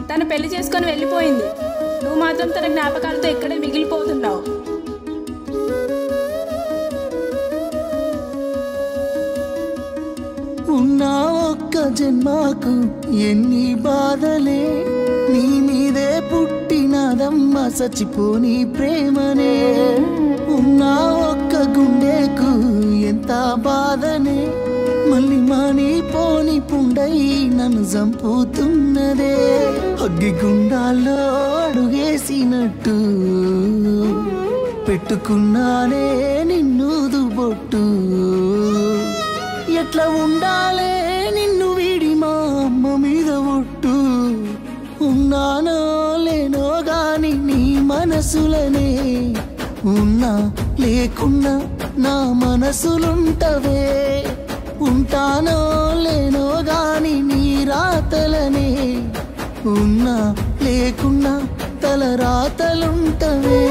తను పెళ్లి చేసుకొని వెళ్ళిపోయింది. నువ్వు మాత్రం తన జ్ఞాపకాలతో ఇక్కడే మిగిలిపోతున్నావు. ఉన్నా ఒక్క జన్మకు ఎన్ని బాధలే, నీ మీదే పుట్టినదమ్మ చచ్చిపోని ప్రేమనే. ఉన్నా ఒక్క గుండెకు ఎంత బాధనే, మళ్ళీ మాని పోని పుండై నన్ను చంపుతున్నదే. అగ్గి గుండాల్లో అడుగేసినట్టు పెట్టుకున్నానే నిన్ను దుబొట్టు. ఎట్లా ఉండాలే నిన్ను వీడి మా అమ్మ మీద ఒట్టు. ఉన్నానో లేనో గాని నీ మనసులనే, ఉన్నా లేకున్నా నా మనసులుంటవే. ఉంటానో లేనో గాని నీ రాతలనే, ఉన్నా లేకున్నా తల రాతలుంటవే.